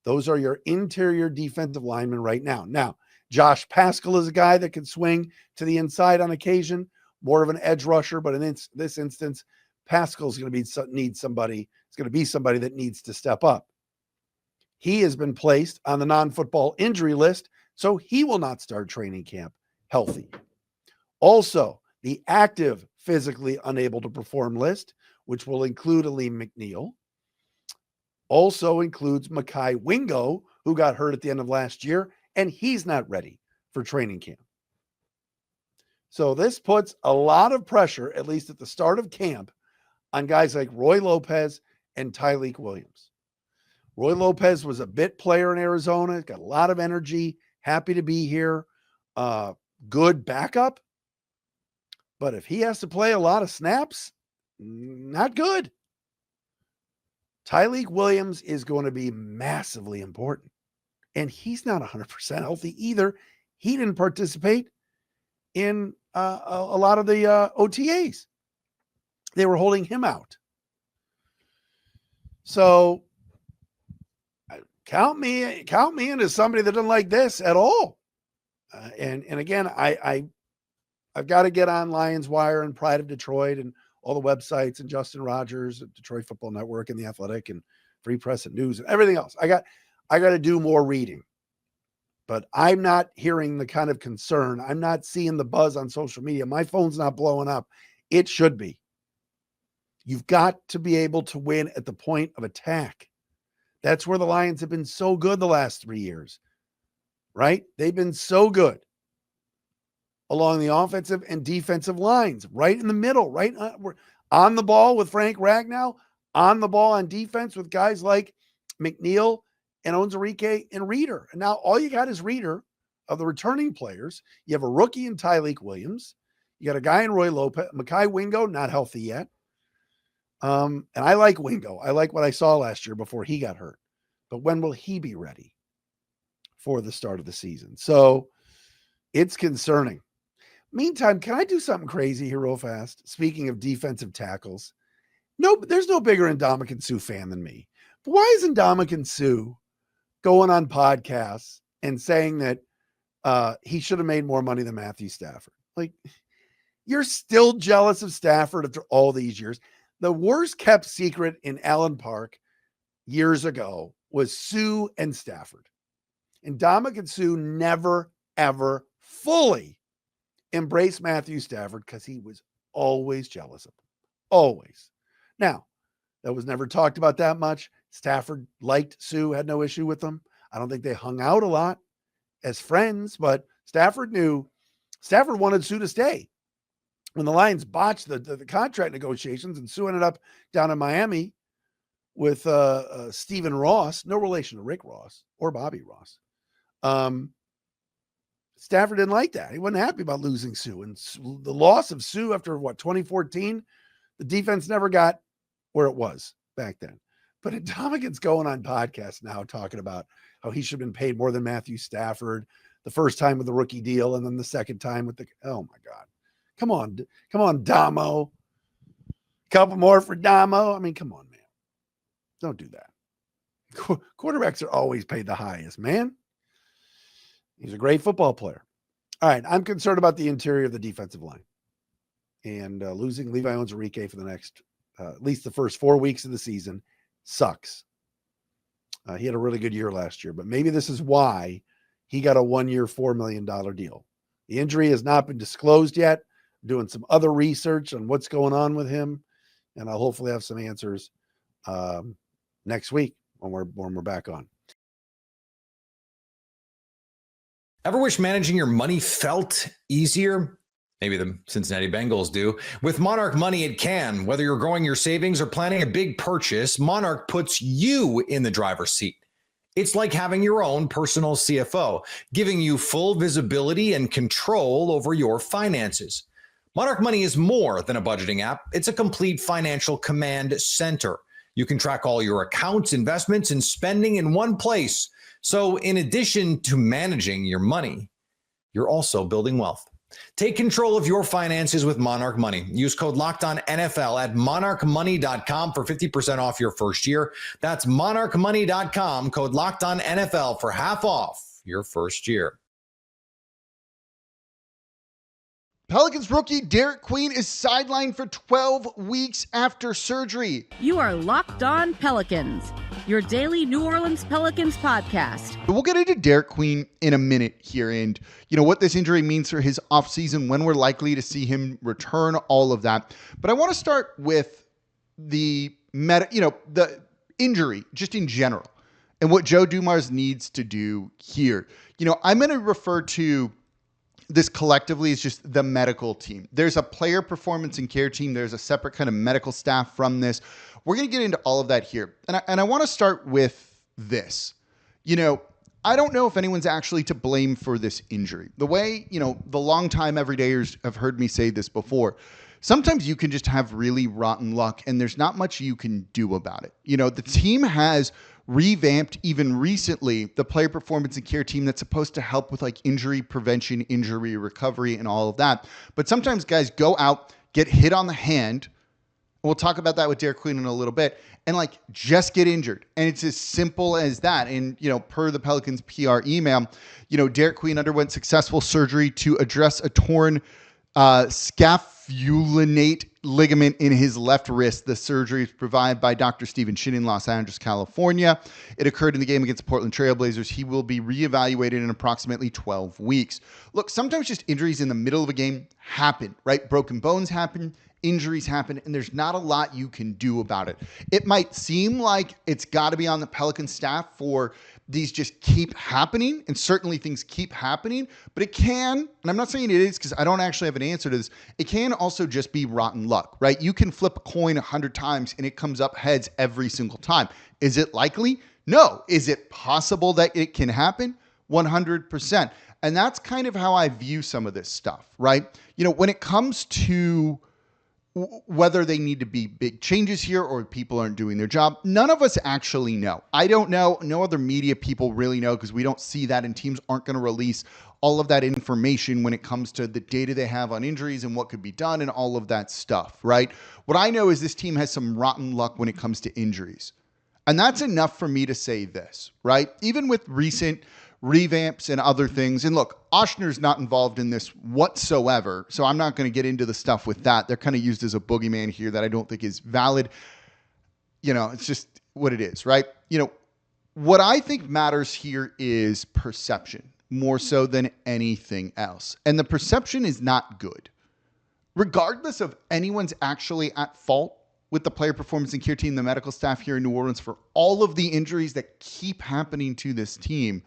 Speaker 8: Those are your interior defensive linemen right now. Now, Josh Paschal is a guy that can swing to the inside on occasion, more of an edge rusher, but in this instance, Paschal's going to need somebody. It's going to be somebody that needs to step up. He has been placed on the non-football injury list, so he will not start training camp healthy. Also, the active physically unable to perform list, which will include Aiyuk McNeil, also includes Mekhi Wingo, who got hurt at the end of last year, and he's not ready for training camp. So this puts a lot of pressure, at least at the start of camp, on guys like Roy Lopez and Tyleik Williams. Roy Lopez was a bit player in Arizona, got a lot of energy, happy to be here, good backup. But if he has to play a lot of snaps, not good. Tyleik Williams is going to be massively important. And he's not 100% healthy either. He didn't participate in a lot of the OTAs. They were holding him out. So count me in as somebody that doesn't like this at all. And again, I've got to get on Lions Wire and Pride of Detroit and all the websites and Justin Rogers at Detroit Football Network and The Athletic and Free Press and News and everything else. I got to do more reading. But I'm not hearing the kind of concern. I'm not seeing the buzz on social media. My phone's not blowing up. It should be. You've got to be able to win at the point of attack. That's where the Lions have been so good the last 3 years, right? They've been so good along the offensive and defensive lines, right in the middle, right on the ball with Frank Ragnow, on the ball on defense with guys like McNeil and Onwuzurike and Reader. And now all you got is Reader of the returning players. You have a rookie in Tyleik Williams. You got a guy in Roy Lopez. Mekhi Wingo, not healthy yet. And I like Wingo. I like what I saw last year before he got hurt. But when will he be ready for the start of the season? So it's concerning. Meantime, can I do something crazy here real fast? Speaking of defensive tackles, No, there's no bigger Ndamukong Suh fan than me. But why isn't Ndamukong Suh going on podcasts and saying that he should have made more money than Matthew Stafford? Like, you're still jealous of Stafford after all these years. The worst kept secret in Allen Park years ago was Suh and Stafford. And Ndamukong Suh never, ever fully embraced Matthew Stafford because he was always jealous of him. Always. Now, that was never talked about that much. Stafford liked Suh, had no issue with him. I don't think they hung out a lot as friends, but Stafford wanted Suh to stay. When the Lions botched the contract negotiations and Suh ended up down in Miami with Stephen Ross, no relation to Rick Ross or Bobby Ross. Stafford didn't like that. He wasn't happy about losing Suh. And the loss of Suh after 2014, the defense never got where it was back then. But Ndamukong's going on podcasts now talking about how he should have been paid more than Matthew Stafford the first time with the rookie deal and then the second time with oh my God. Come on, Damo. Couple more for Damo. I mean, come on, man. Don't do that. Quarterbacks are always paid the highest, man. He's a great football player. All right, I'm concerned about the interior of the defensive line. And losing Levi Onwuzurike for the next, at least the first 4 weeks of the season, sucks. He had a really good year last year, but maybe this is why he got a 1-year, $4 million deal. The injury has not been disclosed yet. I'm doing some other research on what's going on with him, and I'll hopefully have some answers next week when we're back on.
Speaker 4: Ever wish managing your money felt easier? Maybe the Cincinnati Bengals do. With Monarch Money, it can. Whether you're growing your savings or planning a big purchase, Monarch puts you in the driver's seat. It's like having your own personal CFO, giving you full visibility and control over your finances. Monarch Money is more than a budgeting app. It's a complete financial command center. You can track all your accounts, investments, and spending in one place. So in addition to managing your money, you're also building wealth. Take control of your finances with Monarch Money. Use code LOCKEDONNFL at monarchmoney.com for 50% off your first year. That's monarchmoney.com, code LOCKEDONNFL for half off your first year.
Speaker 9: Pelicans rookie Derik Queen is sidelined for 12 weeks after surgery.
Speaker 7: You are Locked On Pelicans, your daily New Orleans Pelicans podcast.
Speaker 9: We'll get into Derik Queen in a minute here and, what this injury means for his offseason, when we're likely to see him return, all of that. But I want to start with the the injury just in general and what Joe Dumars needs to do here. I'm going to refer to this collectively is just the medical team. There's a player performance and care team. There's a separate kind of medical staff from this. We're going to get into all of that here. And I want to start with this. I don't know if anyone's actually to blame for this injury. The way, the longtime everydayers have heard me say this before. Sometimes you can just have really rotten luck and there's not much you can do about it. The team has revamped even recently the player performance and care team that's supposed to help with like injury prevention, injury recovery, and all of that. But sometimes guys go out, get hit on the hand. We'll talk about that with Derik Queen in a little bit, and just get injured. And it's as simple as that. And, per the Pelicans PR email, Derik Queen underwent successful surgery to address a torn scapholinate ligament in his left wrist. The surgery is provided by Dr. Stephen Shin in Los Angeles, California. It occurred in the game against the Portland Trailblazers. He will be reevaluated in approximately 12 weeks. Look, sometimes just injuries in the middle of a game happen, right? Broken bones happen, injuries happen, and there's not a lot you can do about it. It might seem like it's got to be on the Pelican staff for these just keep happening, and certainly things keep happening, but it can, and I'm not saying it is because I don't actually have an answer to this, it can also just be rotten luck, right? You can flip a coin 100 times and it comes up heads every single time. Is it likely? No. Is it possible that it can happen? 100%. And that's kind of how I view some of this stuff, right? When it comes to whether they need to be big changes here or people aren't doing their job, none of us actually know. I don't know. No other media people really know because we don't see that, and teams aren't going to release all of that information when it comes to the data they have on injuries and what could be done and all of that stuff, right? What I know is this team has some rotten luck when it comes to injuries. And that's enough for me to say this, right? Even with recent revamps and other things. And look, Oshner's not involved in this whatsoever, so I'm not going to get into the stuff with that. They're kind of used as a boogeyman here that I don't think is valid. It's just what it is, right? What I think matters here is perception more so than anything else. And the perception is not good. Regardless of anyone's actually at fault with the player performance and care team, the medical staff here in New Orleans for all of the injuries that keep happening to this team.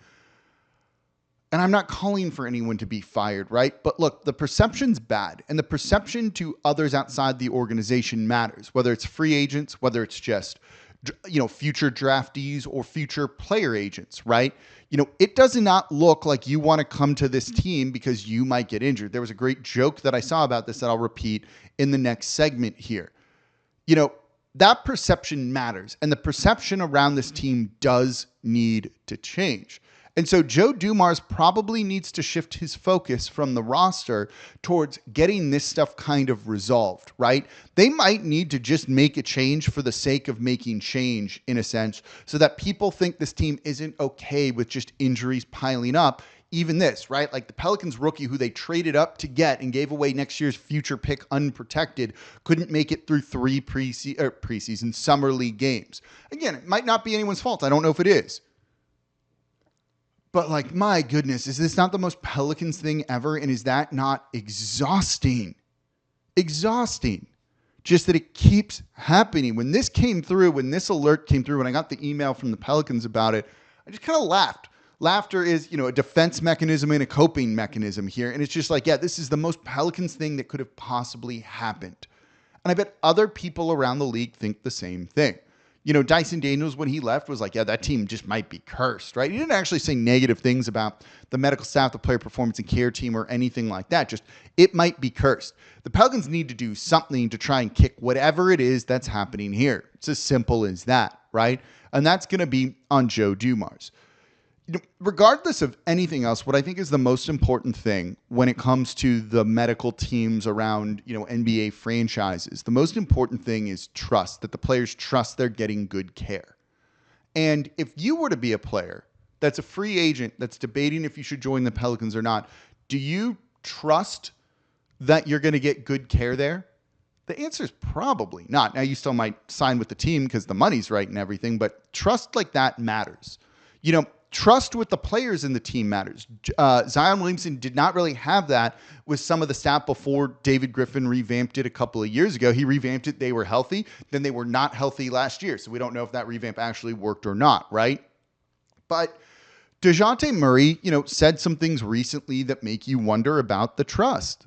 Speaker 9: And I'm not calling for anyone to be fired, right? But look, the perception's bad. And the perception to others outside the organization matters, whether it's free agents, whether it's just, future draftees or future player agents, right? It does not look like you want to come to this team because you might get injured. There was a great joke that I saw about this that I'll repeat in the next segment here. That perception matters. And the perception around this team does need to change. And so Joe Dumars probably needs to shift his focus from the roster towards getting this stuff kind of resolved, right? They might need to just make a change for the sake of making change, in a sense, so that people think this team isn't okay with just injuries piling up. Even this, right? Like the Pelicans rookie who they traded up to get and gave away next year's future pick unprotected couldn't make it through 3 preseason summer league games. Again, it might not be anyone's fault. I don't know if it is. But my goodness, is this not the most Pelicans thing ever? And is that not exhausting? Exhausting. Just that it keeps happening. When this came through, when this alert came through, when I got the email from the Pelicans about it, I just kind of laughed. Laughter is, a defense mechanism and a coping mechanism here. And it's just this is the most Pelicans thing that could have possibly happened. And I bet other people around the league think the same thing. Dyson Daniels, when he left, was that team just might be cursed, right? He didn't actually say negative things about the medical staff, the player performance and care team, or anything like that. Just, it might be cursed. The Pelicans need to do something to try and kick whatever it is that's happening here. It's as simple as that, right? And that's going to be on Joe Dumars. Regardless of anything else, what I think is the most important thing when it comes to the medical teams around, NBA franchises, the most important thing is trust, that the players trust they're getting good care. And if you were to be a player that's a free agent that's debating if you should join the Pelicans or not, do you trust that you're going to get good care there? The answer is probably not. Now, you still might sign with the team because the money's right and everything, but trust like that matters. Trust with the players in the team matters. Zion Williamson did not really have that with some of the staff before David Griffin revamped it a couple of years ago. He revamped it. They were healthy. Then they were not healthy last year. So we don't know if that revamp actually worked or not, right? But DeJounte Murray, said some things recently that make you wonder about the trust.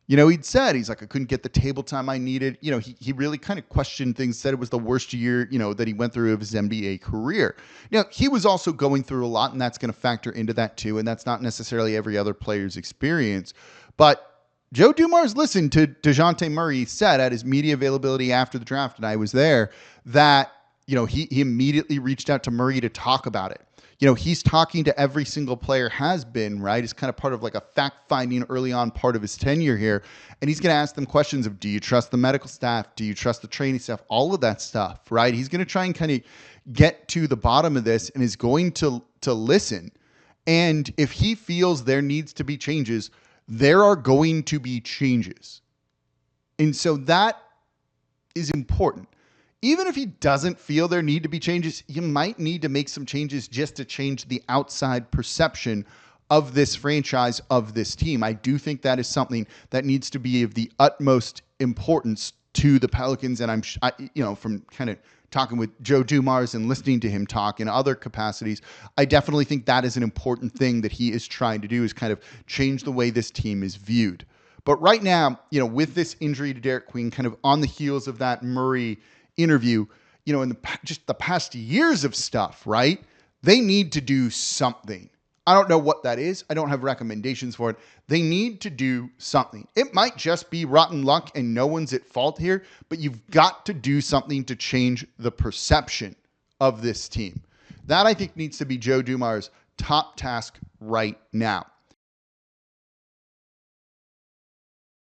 Speaker 9: He'd said, I couldn't get the table time I needed. He really kind of questioned things, said it was the worst year, that he went through of his NBA career. He was also going through a lot, and that's going to factor into that too. And that's not necessarily every other player's experience. But Joe Dumars listened to DeJounte Murray said at his media availability after the draft, and I was there, that, he immediately reached out to Murray to talk about it. He's talking to every single player, has been, right? It's kind of part of a fact-finding early on part of his tenure here. And he's going to ask them questions of, do you trust the medical staff? Do you trust the training staff? All of that stuff, right? He's going to try and kind of get to the bottom of this and is going to listen. And if he feels there needs to be changes, there are going to be changes. And so that is important. Even if he doesn't feel there need to be changes, you might need to make some changes just to change the outside perception of this franchise, of this team. I do think that is something that needs to be of the utmost importance to the Pelicans. And from kind of talking with Joe Dumars and listening to him talk in other capacities, I definitely think that is an important thing that he is trying to do, is kind of change the way this team is viewed. But right now, with this injury to Derik Queen, kind of on the heels of that Murray interview, in the past years of stuff, right? They need to do something. I don't know what that is. I don't have recommendations for it. They need to do something. It might just be rotten luck and no one's at fault here, but you've got to do something to change the perception of this team. That, I think, needs to be Joe Dumars' top task right now.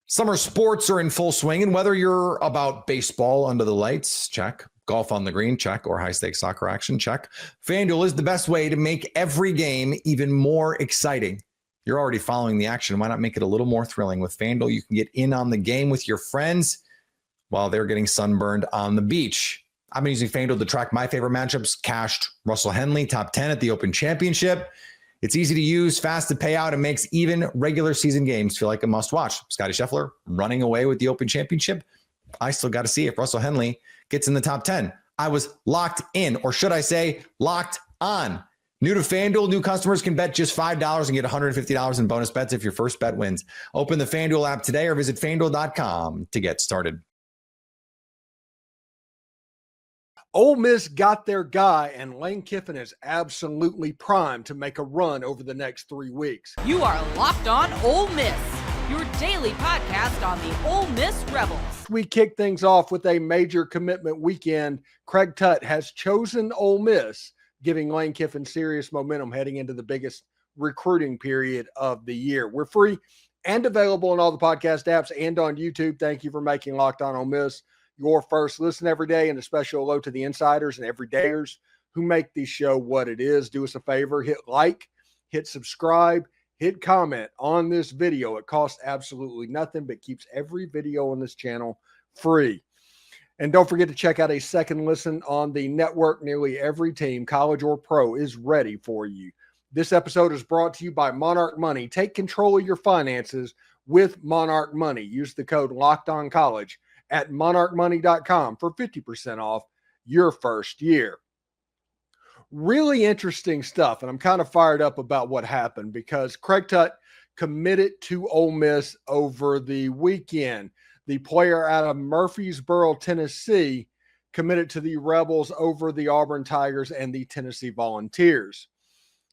Speaker 4: Summer sports are in full swing, and whether you're about baseball under the lights, check. Golf on the green, check. Or high-stakes soccer action, check. FanDuel is the best way to make every game even more exciting. You're already following the action. Why not make it a little more thrilling? With FanDuel, you can get in on the game with your friends while they're getting sunburned on the beach. I've been using FanDuel to track my favorite matchups. Cashed Russell Henley, top 10 at the Open Championship. It's easy to use, fast to pay out, and makes even regular season games feel like a must-watch. Scotty Scheffler running away with the Open Championship. I still got to see if Russell Henley gets in the top 10. I was locked in, or should I say locked on. New to FanDuel, new customers can bet just $5 and get $150 in bonus bets if your first bet wins. Open the FanDuel app today or visit FanDuel.com to get started.
Speaker 10: Ole Miss got their guy, and Lane Kiffin is absolutely primed to make a run over the next 3 weeks.
Speaker 1: You are Locked On Ole Miss, your daily podcast on the Ole Miss Rebels.
Speaker 10: We kick things off with a major commitment weekend. Craig Tutt has chosen Ole Miss, giving Lane Kiffin serious momentum heading into the biggest recruiting period of the year. We're free and available on all the podcast apps and on YouTube. Thank you for making Locked On Ole Miss your first listen every day, and a special hello to the insiders and everydayers who make this show what it is. Do us a favor, hit like, hit subscribe, hit comment on this video. It costs absolutely nothing, but keeps every video on this channel free. And don't forget to check out a second listen on the network. Nearly every team, college or pro, is ready for you. This episode is brought to you by Monarch Money. Take control of your finances with Monarch Money. Use the code LOCKEDONCollege at monarchmoney.com for 50% off your first year. Really interesting stuff, and I'm kind of fired up about what happened because Craig Tutt committed to Ole Miss over the weekend. The player out of Murfreesboro, Tennessee, committed to the Rebels over the Auburn Tigers and the Tennessee Volunteers.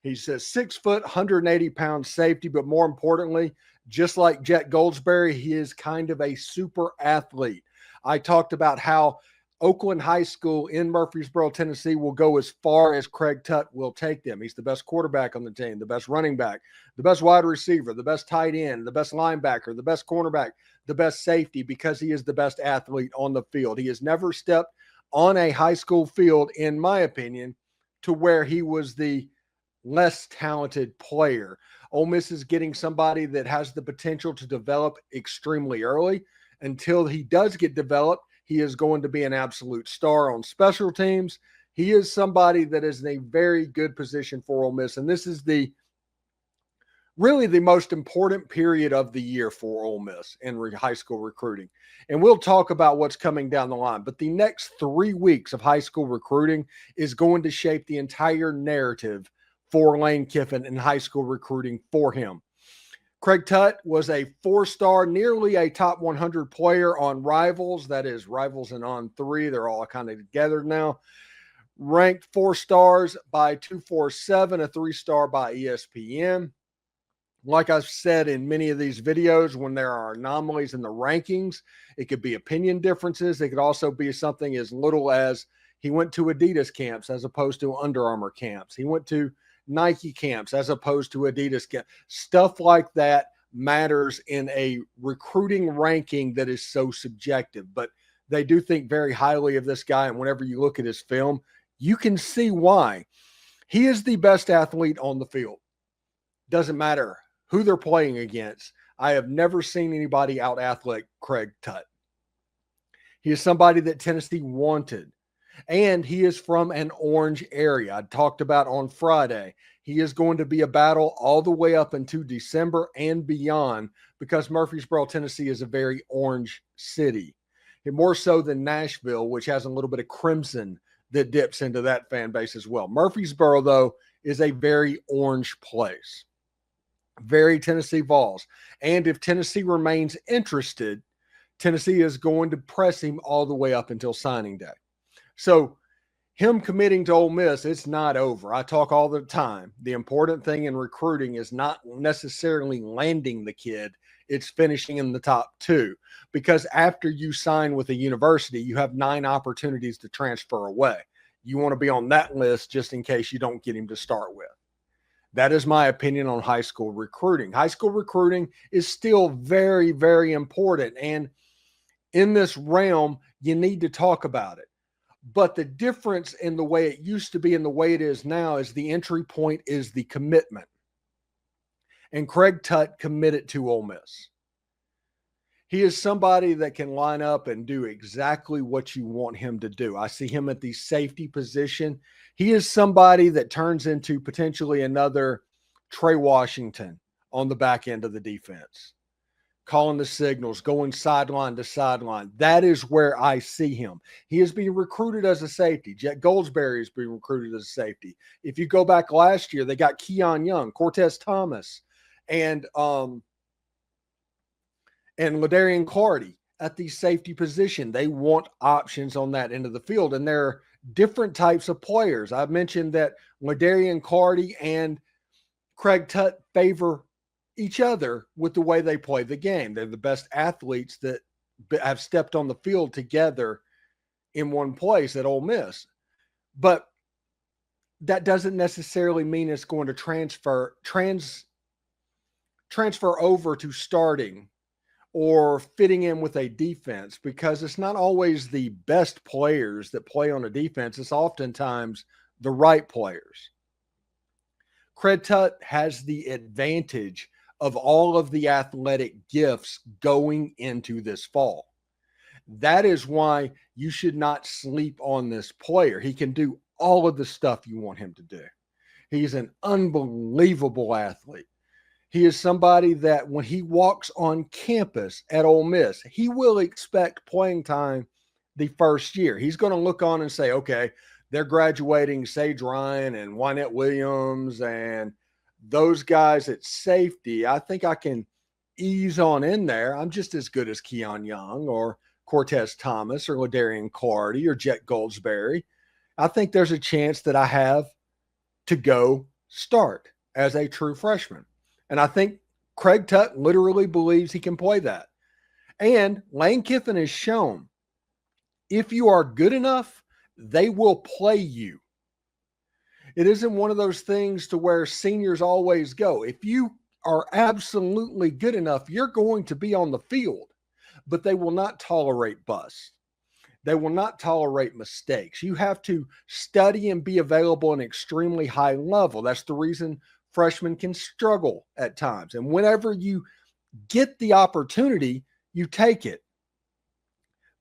Speaker 10: He's a 6 foot, 180-pound safety, but more importantly, just like Jet Goldsberry, he is kind of a super athlete. I talked about how Oakland High School in Murfreesboro, Tennessee will go as far as Craig Tutt will take them. He's the best quarterback on the team, the best running back, the best wide receiver, the best tight end, the best linebacker, the best cornerback, the best safety, because he is the best athlete on the field. He has never stepped on a high school field, in my opinion, to where he was the less talented player. Ole Miss is getting somebody that has the potential to develop extremely early. Until he does get developed, he is going to be an absolute star on special teams. He is somebody that is in a very good position for Ole Miss. And this is really the most important period of the year for Ole Miss in high school recruiting. And we'll talk about what's coming down the line. But the next 3 weeks of high school recruiting is going to shape the entire narrative for Lane Kiffin in high school recruiting for him. Craig Tutt was a 4-star, nearly a top 100 player on Rivals. That is Rivals and On3. They're all kind of together now. Ranked 4 stars by 247, a 3-star by ESPN. Like I've said in many of these videos, when there are anomalies in the rankings, it could be opinion differences. It could also be something as little as he went to Adidas camps as opposed to Under Armour camps. He went to Nike camps as opposed to Adidas camps. Stuff like that matters in a recruiting ranking that is so subjective. But they do think very highly of this guy, and whenever you look at his film, you can see why. He is the best athlete on the field. Doesn't matter who they're playing against. I have never seen anybody out-athletic Craig Tutt. He is somebody that Tennessee wanted. And he is from an orange area. I talked about on Friday. He is going to be a battle all the way up into December and beyond because Murfreesboro, Tennessee is a very orange city. And more so than Nashville, which has a little bit of crimson that dips into that fan base as well. Murfreesboro, though, is a very orange place. Very Tennessee Vols. And if Tennessee remains interested, Tennessee is going to press him all the way up until signing day. So him committing to Ole Miss, it's not over. I talk all the time. The important thing in recruiting is not necessarily landing the kid. It's finishing in the top 2, because after you sign with a university, you have 9 opportunities to transfer away. You want to be on that list just in case you don't get him to start with. That is my opinion on high school recruiting. High school recruiting is still very, very important. And in this realm, you need to talk about it. But the difference in the way it used to be and the way it is now is the entry point is the commitment. And Craig Tutt committed to Ole Miss. He is somebody that can line up and do exactly what you want him to do. I see him at the safety position. He is somebody that turns into potentially another Trey Washington on the back end of the defense, calling the signals, going sideline to sideline. That is where I see him. He is being recruited as a safety. Jet Goldsberry is being recruited as a safety. If you go back last year, they got Keon Young, Cortez Thomas, and LaDarian Clardy at the safety position. They want options on that end of the field, and there are different types of players. I've mentioned that LaDarian Clardy and Craig Tutt favor each other with the way they play the game. They're the best athletes that have stepped on the field together in one place at Ole Miss. But that doesn't necessarily mean it's going to transfer over to starting or fitting in with a defense, because it's not always the best players that play on a defense. It's oftentimes the right players. Craig Tutt has the advantage of all of the athletic gifts going into this fall. That is why you should not sleep on this player. He can do all of the stuff you want him to do. He's an unbelievable athlete. He is somebody that when he walks on campus at Ole Miss, he will expect playing time the first year. He's going to look on and say, okay, they're graduating Sage Ryan and Wynette Williams and those guys at safety. I think I can ease on in there. I'm just as good as Keon Young or Cortez Thomas or LaDarian Clardy or Jet Goldsberry. I think there's a chance that I have to go start as a true freshman. And I think Craig Tutt literally believes he can play that. And Lane Kiffin has shown if you are good enough, they will play you. It isn't one of those things to where seniors always go. If you are absolutely good enough, you're going to be on the field, but they will not tolerate busts. They will not tolerate mistakes. You have to study and be available at an extremely high level. That's the reason freshmen can struggle at times. And whenever you get the opportunity, you take it.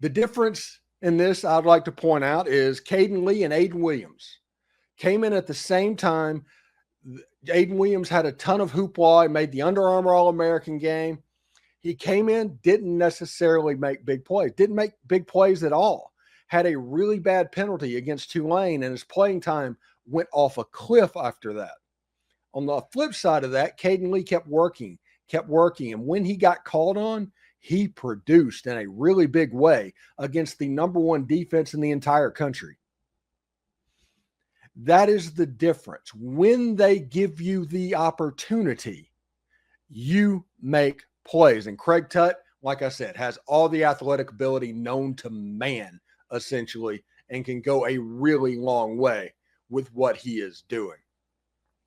Speaker 10: The difference in this I'd like to point out is Caden Lee and Aiden Williams came in at the same time. Aiden Williams had a ton of hoopla. He made the Under Armour All-American game. He came in, didn't necessarily make big plays, didn't make big plays at all. Had a really bad penalty against Tulane, and his playing time went off a cliff after that. On the flip side of that, Caden Lee kept working. And when he got called on, he produced in a really big way against the number one defense in the entire country. That is the difference. When they give you the opportunity, you make plays. And Craig Tutt, like I said, has all the athletic ability known to man, essentially, and can go a really long way with what he is doing.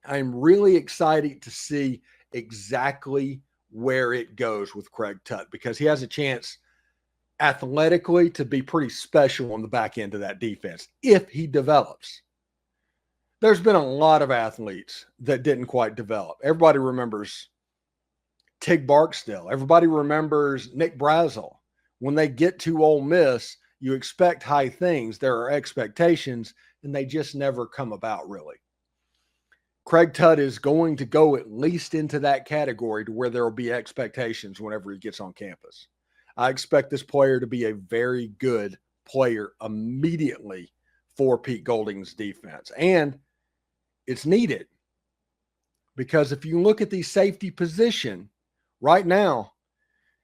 Speaker 10: I'm really excited to see exactly where it goes with Craig Tutt, because he has a chance athletically to be pretty special on the back end of that defense if he develops. There's been a lot of athletes that didn't quite develop. Everybody remembers Tig Barksdale. Everybody remembers Nick Brazel. When they get to Ole Miss, you expect high things. There are expectations, and they just never come about really. Craig Tutt is going to go at least into that category to where there will be expectations whenever he gets on campus. I expect this player to be a very good player immediately for Pete Golding's defense. And it's needed, because if you look at the safety position right now,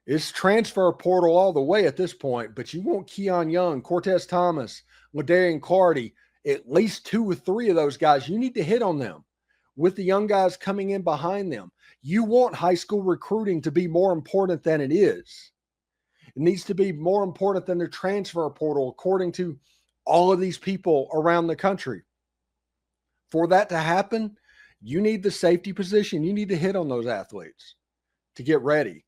Speaker 10: it's transfer portal all the way at this point, but you want Keon Young, Cortez Thomas, LaDarian Clardy at least 2 or 3 of those guys, you need to hit on them with the young guys coming in behind them. You want high school recruiting to be more important than it is. It needs to be more important than the transfer portal, according to all of these people around the country. For that to happen, you need the safety position. You need to hit on those athletes to get ready.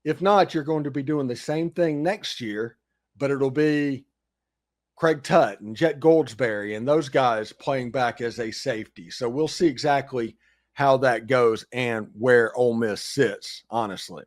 Speaker 10: If not, you're going to be doing the same thing next year, but it'll be Craig Tutt and Jet Goldsberry and those guys playing back as a safety. So we'll see exactly how that goes and where Ole Miss sits, honestly.